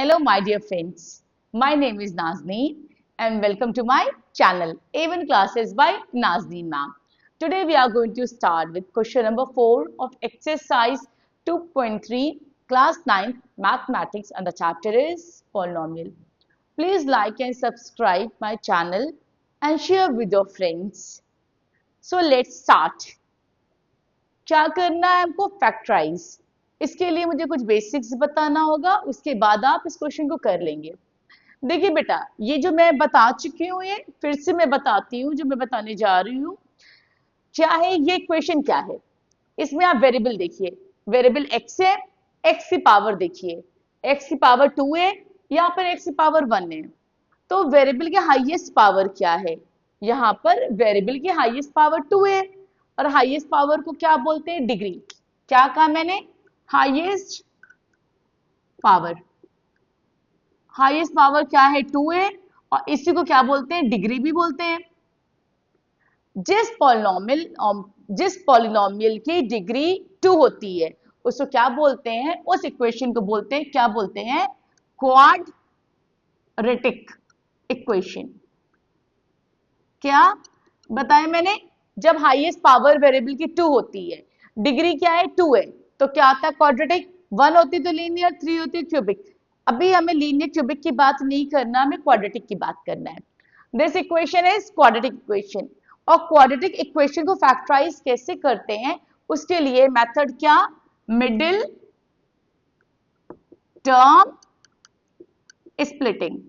Hello, my dear friends. My name is Nazneen and welcome to my channel A1 Classes by Nazneen Ma'am. Today we are going to start with question number 4 of exercise 2.3 class 9 mathematics and the chapter is polynomial. Please like and subscribe my channel and share with your friends. So let's start. क्या करना है हमको? Factorise. इसके लिए मुझे कुछ basics बताना होगा, उसके बाद आप इस क्वेश्चन को कर लेंगे. देखिए बेटा, ये जो मैं बता चुकी हूँ ये फिर से मैं बताती हूँ जो मैं बताने जा रही हूँ. क्या है ये इक्वेशन? क्या है इसमें? आप वेरिएबल देखिए, वेरिएबल x है, x की पावर देखिए, x की पावर 2 है, यहाँ पर x की पावर 1 है. तो वेरिएबल की हाईएस्ट पावर क्या है? यहाँ पर वेरिएबल की हाईएस्ट पावर 2 है और हाईएस्ट पावर को क्या बोलते हैं? डिग्री. क्या कहा मैंने? Highest power. हाईएस्ट पावर क्या है? 2 है और इसी को क्या बोलते हैं? डिग्री भी बोलते हैं. जिस पॉलिनोमियल की डिग्री 2 होती है उसको क्या बोलते हैं? उस इक्वेशन को बोलते हैं, क्या बोलते हैं? Quadratic equation. क्या बताया मैंने? जब हाईएस्ट पावर वेरिएबल की 2 होती है, डिग्री क्या है? 2 है, तो क्या आता है? क्वाड्रेटिक. 1 होती तो लीनियर, 3 होती क्यूबिक. अभी हमें लीनियर क्यूबिक की बात नहीं करना, हमें क्वाड्रेटिक की बात करना है. This equation is quadratic equation. और क्वाड्रेटिक इक्वेशन को फैक्टराइज कैसे करते हैं उसके लिए मेथड क्या? Middle term splitting.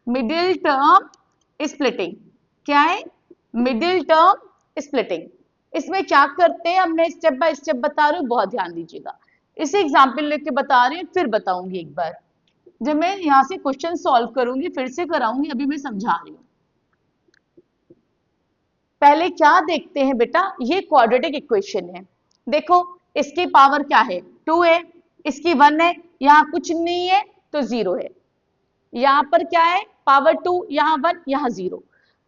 Middle term splitting क्या है? Middle term splitting. इसमें क्या करते हैं हमने स्टेप बाय स्टेप बता रही हूँ, बहुत ध्यान दीजिएगा. इसे एग्जाम्पल लेके बता रही हूँ, फिर बताऊंगी एक बार. जब मैं यहां से क्वेश्चन सॉल्व करूंगी फिर से कराऊंगी, अभी मैं समझा रही हूँ. पहले क्या देखते हैं बेटा? ये क्वाड्रेटिक इक्वेशन है. देखो इसकी पावर क्या है? 2 है, इसकी 1 है, यहाँ कुछ नहीं है तो 0 है. यहाँ पर क्या है? पावर 2, यहाँ 1, यहाँ 0.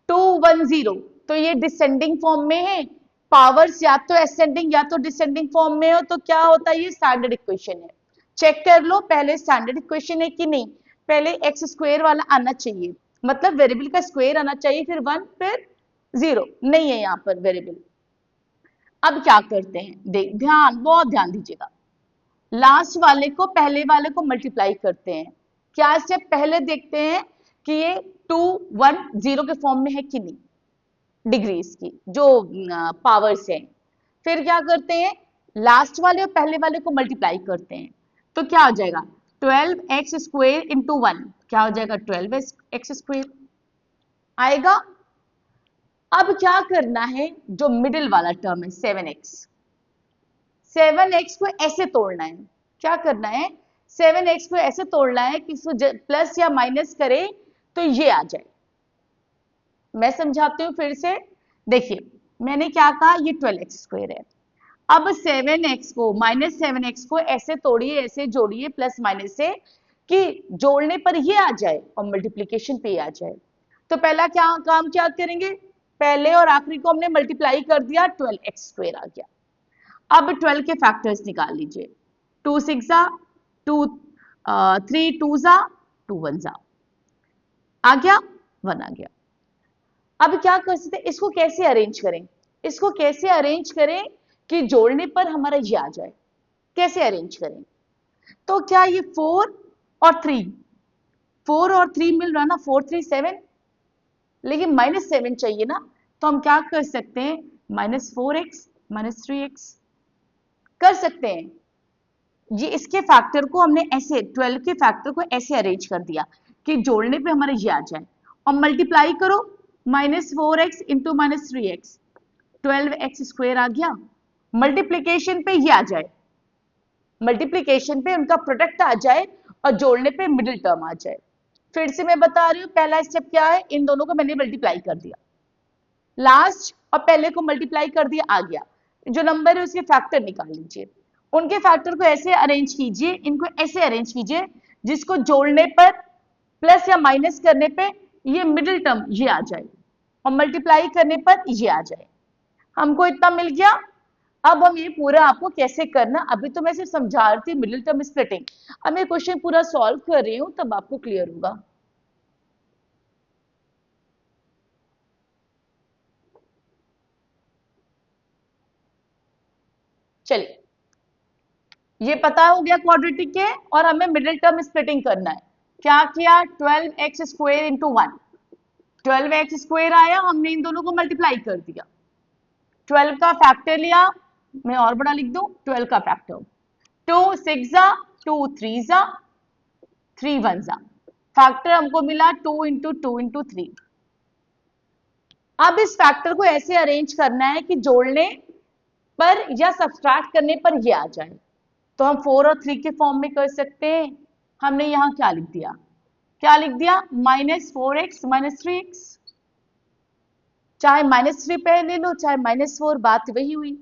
2 1 0, तो ये डिसेंडिंग फॉर्म में है. पावर्स या तो असेंडिंग या तो डिसेंडिंग फॉर्म में हो तो क्या होता है? ये स्टैंडर्ड इक्वेशन है. चेक कर लो पहले स्टैंडर्ड इक्वेशन है कि नहीं. पहले एक्स स्क्वायर वाला आना चाहिए, मतलब वेरिएबल का स्क्वायर आना चाहिए, फिर 1 फिर 0. नहीं है यहाँ पर वेरिएबल. अब क्या करते हैं? देख बहुत ध्यान दीजिएगा. लास्ट वाले को पहले वाले को मल्टीप्लाई करते हैं. क्या स्टेप पहले देखते हैं कि ये 2 1 0 के फॉर्म में है कि नहीं, डिग्रीज की जो पावर्स हैं. फिर क्या करते हैं? लास्ट वाले और पहले वाले को मल्टीप्लाई करते हैं. तो क्या हो जाएगा? 12x square into 1. क्या हो जाएगा? 12x स्क्वायर आएगा. अब क्या करना है? जो मिडिल वाला टर्म है 7x, 7x को ऐसे तोड़ना है. क्या करना है? 7x को ऐसे तोड़ना है कि इसको प्लस या माइनस करे तो ये आ जाए. मैं समझाती हूँ फिर से. देखिए मैंने क्या कहा? ये 12x स्क्वायर है. अब 7x को माइनस 7x को ऐसे तोड़िए, ऐसे जोड़िए प्लस माइनस से कि जोड़ने पर ये आ जाए और मल्टीप्लीकेशन पे आ जाए. तो पहला काम क्या करेंगे? पहले और आखिरी को हमने मल्टीप्लाई कर दिया, 12x स्क्वायर आ गया. अब 12 के फैक्टर्स निकाल लीजिए. 2 6 2 3 2 2 1 आ गया, 1 आ गया. अब क्या कर सकते हैं? इसको कैसे अरेंज करें? इसको कैसे अरेंज करें कि जोड़ने पर हमारा ये आ जाए? कैसे अरेंज करें? तो क्या ये 4 और 3 मिल रहा ना, 4 3 7, लेकिन -7 चाहिए ना. तो हम क्या कर सकते हैं? -4x -3x कर सकते हैं. ये इसके फैक्टर को हमने ऐसे 12 के फैक्टर को ऐसे अरेंज कर दिया कि जोड़ने पे हमारा ये आ जाए. और मल्टीप्लाई करो, -4x into -3x, 12x square आ गया. मल्टीप्लीकेशन पे ये आ जाए, मल्टीप्लीकेशन पे उनका प्रोडक्ट आ जाए और जोड़ने पे मिडिल टर्म आ जाए. फिर से मैं बता रही हूँ, पहला स्टेप क्या है? इन दोनों को मैंने मल्टीप्लाई कर दिया, लास्ट और पहले को मल्टीप्लाई कर दिया, आ गया. जो नंबर है उसके फैक्टर निकाल लीजिए. उनके फैक्टर को ऐसे अरेंज कीजिए, इनको ऐसे अरेंज कीजिए जिसको जोड़ने पर प्लस या माइनस करने पे ये मिडिल टर्म ये आ जाए और मल्टीप्लाई करने पर ये आ जाए. हमको इतना मिल गया. अब हम ये पूरा आपको कैसे करना, अभी तो मैं सिर्फ समझा रही थी मिडिल टर्म स्प्लिटिंग, अब मैं क्वेश्चन पूरा सॉल्व कर रही हूं तब आपको क्लियर होगा। चलिए, ये पता हो गया क्वाड्रेटिक के, और हमें मिडिल टर्म स्प्लिटिंग करना है। क्या किया, 12x square into 1, 12x square आया, हमने इन दोनों को मल्टीप्लाई कर दिया, 12 का फैक्टर लिया, मैं और बड़ा लिख दूं, 12 का फैक्टर, 2 6 जा, 2 3 जा, 3 1 जा, फैक्टर हमको मिला 2 इंटू 2 इंटू 3। अब इस फैक्टर को ऐसे अरेंज करना है कि जोड़ने पर या सब्सट्रैक्ट करने पर ये आ जाए। तो हम 4 और 3 के फॉर्म में कर सकते हैं। हमने यहां क्या लिख दिया, क्या लिख दिया, -4x -3x, चाहे -3 पहले लो चाहे -4, बात वही हुई।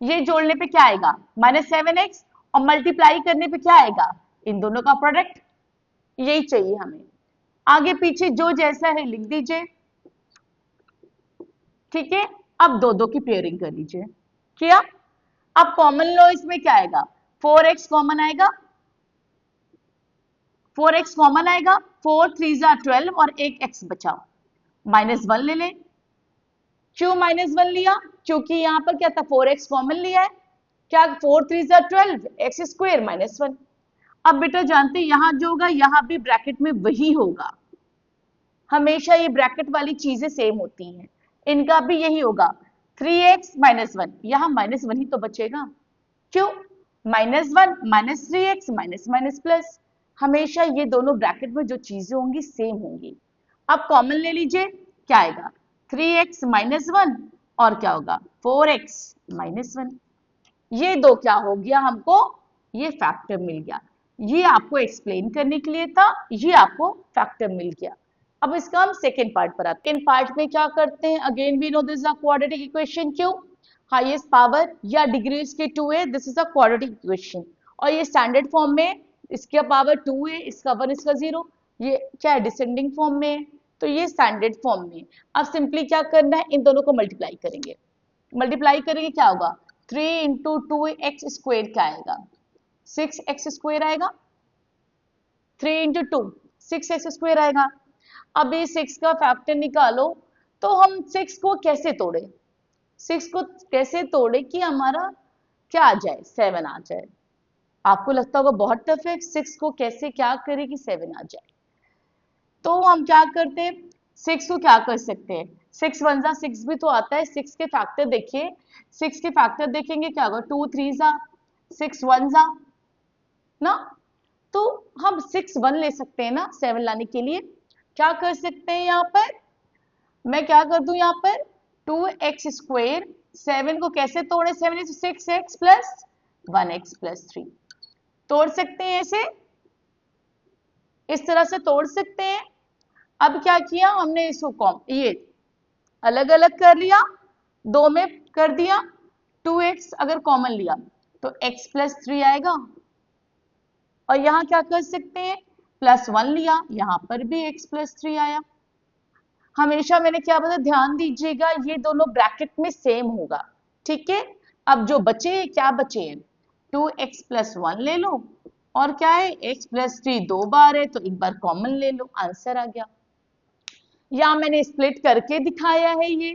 ये जोड़ने पे क्या आएगा, -7x, और मल्टीप्लाई करने पे क्या आएगा, इन दोनों का प्रोडक्ट। यही चाहिए हमें, आगे पीछे जो जैसा है लिख दीजिए, ठीक है। अब दो दो की पेयरिंग कर लीजिए, किया। अब कॉमन लो, इसमें क्या आएगा, 4x कॉमन आएगा, 4x कॉमन आएगा, 4 3 जा 12 और एक x बचा, -1 ले लें। क्यों -1 लिया, क्योंकि यहां पर क्या था, 4x कॉमन लिया है, क्या 4 3 जा 12, x स्क्वायर -1। अब बेटा जानते हैं यहां जो होगा यहां भी ब्रैकेट में वही होगा, हमेशा ये ब्रैकेट वाली चीजें सेम होती हैं, इनका भी यही होगा, 3x -1, यहां -1 ही तो बचेगा, क्यों, -1 -3x माइनस प्लस, हमेशा ये दोनों ब्रैकेट में जो चीजें होंगी सेम होंगी। अब कॉमन ले लीजिए, क्या आएगा, 3x -1 और क्या होगा 4x -1, ये दो क्या हो गया हमको, ये फैक्टर मिल गया। ये आपको एक्सप्लेन करने के लिए था, ये आपको फैक्टर मिल गया। अब इसका हम सेकेंड पार्ट पर आते हैं। सेकेंड पार्ट में क्या करते हैं, again we know this is a quadratic equation, क्यों, हाईएस्ट पावर या डिग्री इसकी 2 है, this is a quadratic equation, और ये स्टैंडर्ड फॉर्म में, इसका पावर 2 है, इसका 1, इसका 0, ये क्या है डिसेंडिंग फॉर्म में है, तो ये स्टैंडर्ड फॉर्म में। अब सिंपली क्या करना है, इन दोनों को मल्टीप्लाई करेंगे, मल्टीप्लाई करेंगे क्या होगा, 3 इंटू 2x स्क्वेयर क्या आएगा, 6x स्क्वेयर आएगा, 3 इंटू 2 6x स्क्वेयर आएगा। अब ये 6 का फैक्टर निकालो, तो हम 6 को कैसे तोड़े, 6 को कैसे तोड़े कि हमारा क्या आ जाए, 7 आ जाए। आपको लगता होगा बहुत टफ है, 6 को कैसे क्या करे कि 7 आ जाए, तो हम क्या करते हैं, 6 को क्या कर सकते हैं, 6 1 जा 6 भी तो आता है, 6 के फैक्टर देखिए, 6 के फैक्टर देखेंगे क्या होगा, 2 3 जा 6 1 जा ना, तो हम 6 1 ले सकते हैं ना 7 लाने के लिए। क्या कर सकते हैं यहाँ पर, मैं क्या कर दूं यहाँ पर, 2x स्क्वेयर, 7 को कैसे तोड़े, 7 is 6x plus 1x plus 3, तोड़ सकते हैं ऐसे, इस तरह से तोड़ सकते हैं। अब क्या किया हमने, इसको कॉम ये अलग अलग कर लिया, दो में कर दिया, 2x अगर कॉमन लिया तो x प्लस 3 आएगा, और यहां क्या कर सकते हैं, +1 लिया, यहां पर भी x प्लस 3 आया। हमेशा मैंने क्या बताया, ध्यान दीजिएगा ये दोनों ब्रैकेट में सेम होगा, ठीक है। अब जो बचे क्या बचे, 2x प्लस 1 ले लो, और क्या है x प्लस 3 दो बार है तो एक बार कॉमन ले लो, आंसर आ गया। या मैंने स्प्लिट करके दिखाया है ये,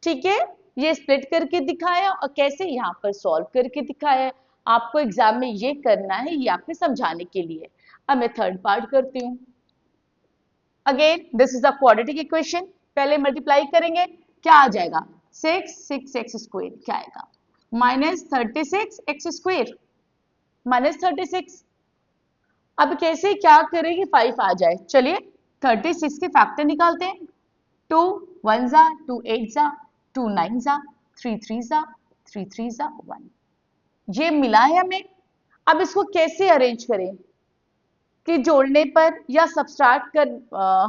ठीक है, ये स्प्लिट करके दिखाया, और कैसे यहाँ पर सॉल्व करके दिखाया है। आपको एग्जाम में ये करना है, ये आपके समझाने के लिए। अब मैं थर्ड पार्ट करती हूँ। Again this is a quadratic equation, पहले मल्टीप्लाई करेंगे, क्या आ जाएगा, 6 स्क्वायर क्या आएगा, -36x स्क्वायर, -36। अब कैसे क्या करेंगे, 5 आ जाए, चलिए 36 के फैक्टर निकालते हैं, 2 1 जा 2 8 जा 2 9 जा 3 3 जा 3 3 जा 1, ये मिला है हमें। अब इसको कैसे अरेंज करें कि जोड़ने पर या सब्सट्रैक्ट कर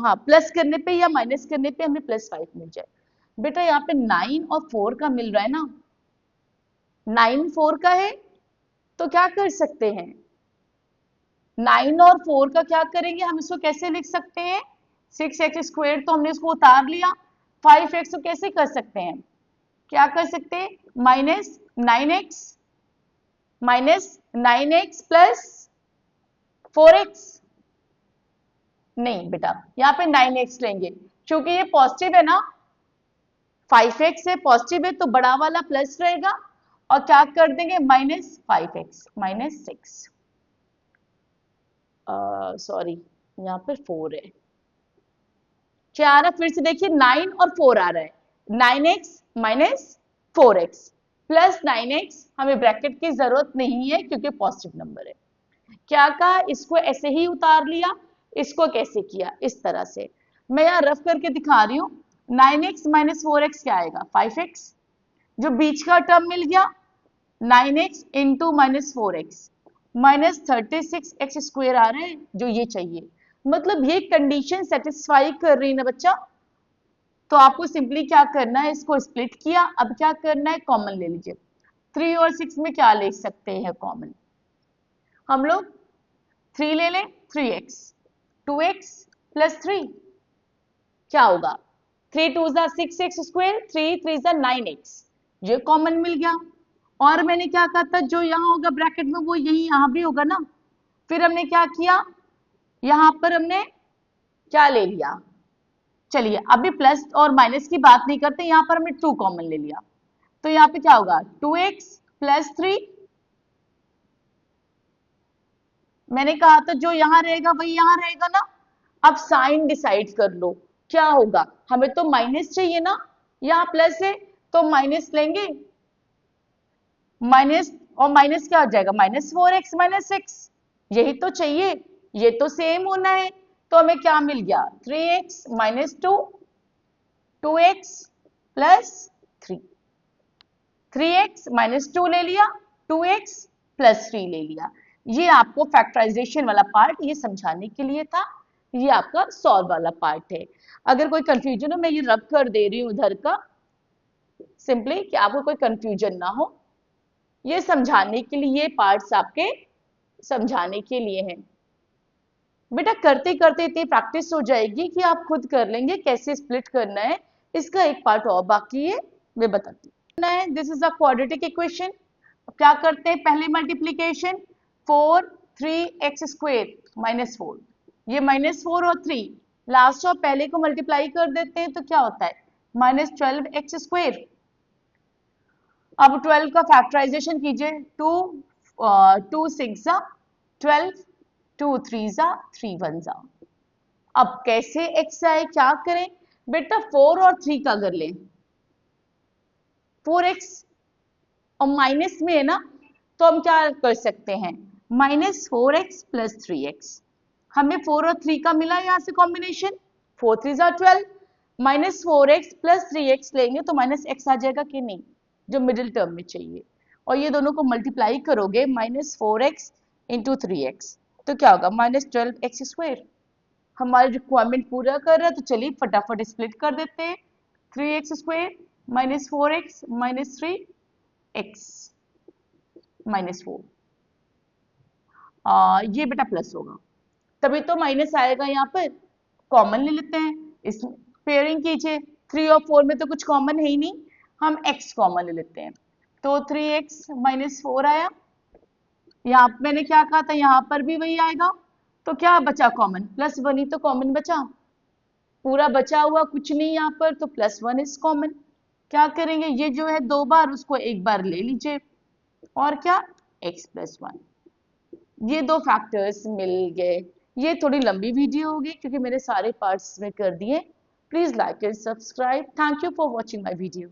हाँ प्लस करने पे या माइनस करने पे हमें +5 मिल जाए। बेटा यहाँ पे 9 और 4 का मिल रहा है ना, 9 4 का है, तो क्या कर सकते हैं, 9 और 4 का क्या करेंगे, हम इसको कैसे लिख सकते हैं, 6x स्क्वायर तो हमने इसको उतार लिया, 5x को कैसे कर सकते हैं, क्या कर सकते हैं, 9x minus 9x plus 4x, नहीं बेटा यहाँ पे 9x लेंगे क्योंकि ये पॉजिटिव है ना, 5x है पॉजिटिव है तो बड़ा वाला प्लस रहेगा और क्या कर देंगे माइनस 5x माइनस 6, सॉरी यहाँ पे 4 है, क्या आ रहा है फिर से देखिए 9 और 4 आ रहा है, 9x minus 4x plus 9x, हमें ब्रैकेट की जरूरत नहीं है क्योंकि पॉजिटिव नंबर है। क्या कहा, इसको ऐसे ही उतार लिया, इसको कैसे किया, इस तरह से मैं यहाँ रफ करके दिखा रही हूँ। 9x माइनस 4x क्या आएगा 5x, जो बीच का टर्म मिल गया 9x into minus 4x minus 36x square आ रहा है जो ये चाहिए, मतलब ये कंडीशन सेटिस्फाई कर रही है ना बच्चा। तो आपको सिंपली क्या करना है, इसको स्प्लिट किया, अब क्या करना है कॉमन ले लीजिए। 3 और 6 में क्या ले सकते हैं कॉमन, हम लोग 3 ले लें 3x 2x प्लस 3 क्या होगा 3 2 जा 6x स्क्वायर 3 3 जा 9x, ये कॉमन मिल गया। और मैंने क्या कहा था जो यहाँ होगा ब्रैकेट में वो यही यहाँ भी होगा ना, फिर हमने क्या किया यहाँ पर हमने क्या ले लिया, चलिए अभी प्लस और माइनस की बात नहीं करते, यहाँ पर हमने 2 कॉमन ले लिया तो यहाँ पे क्या होगा 2x प्लस 3, मैंने कहा था जो यहाँ रहेगा वही यहाँ रहेगा ना। अब साइन डिसाइड कर लो क्या होगा, हमें तो माइनस चाहिए ना, यहाँ प्लस है तो माइनस लेंगे, माइनस और माइनस क्या हो जाएगा माइनस 4x माइनस 6, यही तो चाहिए, ये तो सेम होना है। तो हमें क्या मिल गया 3x minus 2 2x plus 3, 3x minus 2 ले लिया 2x प्लस 3 ले लिया। ये आपको फैक्टराइजेशन वाला पार्ट ये समझाने के लिए था, ये आपका सॉल्व वाला पार्ट है। अगर कोई कंफ्यूजन हो मैं ये रब कर दे रही हूँ उधर का सिंपली कि आपको कोई कंफ्यूजन ना हो, ये समझाने के लिए, ये पार्ट्स आपके समझाने के लिए हैं। बेटा करते करते इतनी प्रैक्टिस हो जाएगी कि आप खुद कर लेंगे कैसे स्प्लिट करना है। इसका एक पार्ट और बाकी है, मैं बताती हूँ। This is a quadratic equation, क्या करते हैं पहले मल्टीप्लीकेशन 4 3x स्क्वायर माइनस 4, ये माइनस 4 और 3 लास्ट और पहले को मल्टीप्लाई कर देते हैं तो क्या होता है माइनस 12x स्क्वायर। अब 12 का फैक्टराइजेशन कीजिए 2 6 जा 12 2 3 जा 3 1 जा। अब कैसे x आए क्या करें बेटा 4 और 3 का कर लें, 4x और माइनस में है ना तो हम क्या कर सकते हैं माइनस 4x प्लस 3x, हमें 4 और 3 का मिला यहां से कॉम्बिनेशन 4 3 जा 12 माइनस 4x प्लस 3x लेंगे तो माइनस x आ जाएगा कि नहीं, जो मिडिल टर्म में चाहिए, और ये दोनों को मल्टीप्लाई करोगे माइनस 4x इंटू 3x तो क्या होगा माइनस 12x स्क्वायर। हमारा रिक्वायरमेंट पूरा कर रहा है तो चलिए फटाफट स्प्लिट कर देते हैं 3x square minus 4x minus 3x minus 4, ये बेटा प्लस होगा तभी तो माइनस आएगा, यहाँ पर कॉमन ले लेते हैं, इस पेयरिंग कीजिए 3 और 4 में तो कुछ कॉमन है ही नहीं, हम x कॉमन ले लेते हैं तो 3x माइनस 4 आया, यहाँ मैंने क्या कहा था यहाँ पर भी वही आएगा तो क्या बचा कॉमन प्लस 1 ही तो कॉमन बचा, पूरा बचा हुआ कुछ नहीं यहाँ पर तो प्लस 1 इज कॉमन। क्या करेंगे ये जो है 2 बार उसको एक बार ले लीजिए और क्या x प्लस 1, ये 2 फैक्टर्स मिल गए। ये थोड़ी लंबी वीडियो होगी क्योंकि मैंने सारे पार्ट्स में कर दिए। Please like and subscribe, thank you for watching my video.